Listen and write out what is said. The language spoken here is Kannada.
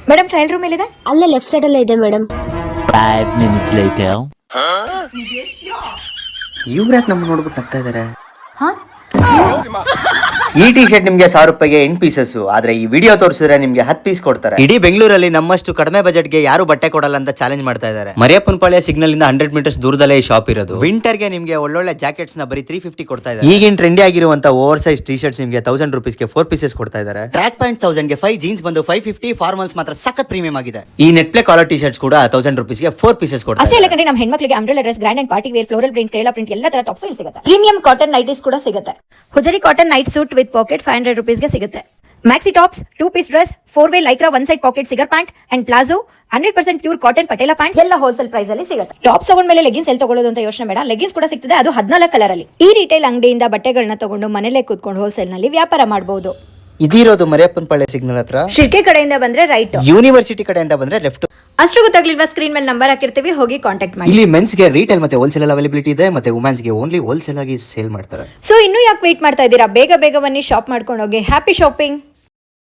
ಮೇಡಮ್ ಟ್ರಯಲ್ ರೂಮ್ ಎಲ್ಲಿದೆ? ಅಲ್ಲೇ ಲೆಫ್ಟ್ ಸೈಡ್ ಅಲ್ಲೇ ಇದೆ ಮೇಡಮ್. 5 minutes later. ಇವ್ರ್ಯಾಕೆ ನಮ್ಮ ನೋಡ್ಬಿಟ್ಟು ನಗ್ತಾ ಇದಾರೆ? ಹಾ, ಈ ಟಿ ಶರ್ಟ್ ನಿಮ್ಗೆ 1000 ರೂಪಾಯಿಗೆ 8 ಪೀಸಸ್, ಆದ್ರೆ ಈ ವಿಡಿಯೋ ತೋರಿಸಿದ್ರೆ ನಿಮ್ಗೆ 10 ಪೀಸ್ ಕೊಡ್ತಾರೆ. ಇಡೀ ಬೆಂಗಳೂರಲ್ಲಿ ನಮ್ಮಷ್ಟು ಕಡಿಮೆ ಬಜೆಟ್ ಗೆ ಯಾರು ಬಟ್ಟೆ ಕೊಡಲ್ಲ ಅಂತ ಚಾಲೆಂಜ್ ಮಾಡ್ತಾ ಇದ್ದಾರೆ. ಮರಿಯಪ್ಪನಪಾಳ್ಯ ಸಿಗ್ನಲ್ ಇಂದ 100 ಮೀಟರ್ಸ್ ದೂರದಲ್ಲೇ ಈ ಶಾಪ್ ಇರೋದು. ವಿಂಟರ್ ಗೆ ನಿಮ್ಗೆ ಒಳ್ಳೊಳ್ಳೆ ಜಾಕೆಟ್ಸ್ ನ ಬರೀ 350 ಕೊಡ್ತಾ ಇದ್ದಾರೆ. ಈಗಿನ ಟ್ರೆಂಡಿ ಆಗಿರುವಂತ ಓವರ್ ಸೈಜ್ ಟಿ ಶರ್ಟ್ಸ್ ನಿಮ್ಗೆ 1000 ರೂಪೀಸ್ಗೆ 4 ಪೀಸಸ್ ಕೊಡ್ತಾ ಇದ್ದಾರೆ. ಟ್ರ್ಯಾಕ್ ಪ್ಯಾಂಟ್ 1000 ಗೆ 5, ಜೀನ್ಸ್ ಬಂದು 550, ಫಾರ್ಮಲ್ಸ್ ಮಾತ್ರ ಸಖತ್ ಪ್ರೀಮಿಯಂ ಆಗಿದೆ. ಈ net play collar T shirts ಕೂಡ 1000 ರೂಪೀಸ್ಗೆ 4 ಪೀಸಸ್ ಕೊಡ್ತಾರೆ. ಅಷ್ಟೇ ಅಲ್ಲ ಕಣ್ರಿ, ನಮ್ಮ ಹೆಣ್ಮಕ್ಳಿಗೆ umbrella dress, grand and party wear, floral print, Kerala print ಎಲ್ಲ ತರ ಟಾಪ್ಸ್ ಇಲ್ಲಿ ಸಿಗುತ್ತೆ. ಪ್ರೀಮಿಯಂ ಕಾಟನ್ ನೈಟೀಸ್ ಕೂಡ ಸಿಗುತ್ತೆ. ಹುಜರಿ cotton night suit with pocket 500 ರೂಪೀಸ್ಗೆ ಸಿಗುತ್ತೆ. ಮ್ಯಾಕ್ಸಿ ಟಾಪ್ಸ್, 2 ಪೀಸ್ ಡ್ರೆಸ್, 4-ವೇ Lycra 1 side pocket cigar pant and palazzo 100% pure cotton Patiala pants ಎಲ್ಲ ಹೋಲ್ಸೇಲ್ ಪ್ರೈಸ್ ಅಲ್ಲಿ ಸಿಗುತ್ತೆ. ಟಾಪ್ಸ್ ತಗೊಂಡ್ಮೇಲೆ ಲೆಗಿನ್ಸ್ ಎಲ್ಲಿ ತಗೊಳ್ಳೋದು ಅಂತ ಯೋಚನೆ ಬೇಡ, ಲೆಗಿನ್ಸ್ ಕೂಡ ಸಿಗ್ತದೆ, ಅದು 14 ಕಲರ್ ಅಲ್ಲಿ. ಈ ರಿಟೇಲ್ ಅಂಗಡಿಯಿಂದ ಬಟ್ಟೆಗಳನ್ನ ತಗೊಂಡು ಮನೇಲೆ ಕೂತ್ಕೊಂಡು ಹೋಲ್ಸೇಲ್ ನಲ್ಲಿ ವ್ಯಾಪಾರ ಮಾಡಬಹುದು. ಇದಿರೋದು ಮರಿಯಪ್ಪನಪಾಳ್ಯ ಸಿಗ್ನಲ್ ಹತ್ರ. ಶಿರ್ಕೆ ಕಡೆಯಿಂದ ಬಂದ್ರೆ ರೈಟ್, ಯೂನಿವರ್ಸಿಟಿ ಕಡೆಯಿಂದ ಬಂದ್ರೆ ಲೆಫ್ಟ್. ಅಷ್ಟು ಗೊತ್ತಾಗ್ಲಿಲ್ವಾ? ಸ್ಕ್ರೀನ್ ಮೇಲೆ ನಂಬರ್ ಹಾಕಿರ್ತೀವಿ, ಹೋಗಿ ಕಾಂಟ್ಯಾಕ್ಟ್ ಮಾಡಿ. ಇಲ್ಲಿ ಮೆನ್ಸ್ ಗೆ ರೀಟೇಲ್ ಮತ್ತೆ ಹೋಲ್ಸೇಲ್ ಅವೈಲಬಿಲಿಟಿ ಇದೆ, ಮತ್ತೆ ವುಮೆನ್ಸ್ ಗೆ ಓನ್ಲಿ ಹೋಲ್ಸೇಲ್ ಆಗಿ ಸೇಲ್ ಮಾಡ್ತಾರೆ. ಸೊ ಇನ್ನೂ ಯಾಕೆ ವೇಟ್ ಮಾಡ್ತಾ ಇದ್ದೀರಾ? ಬೇಗ ಬೇಗ ಬನ್ನಿ, ಶಾಪ್ ಮಾಡ್ಕೊಂಡು ಹೋಗಿ. Happy shopping.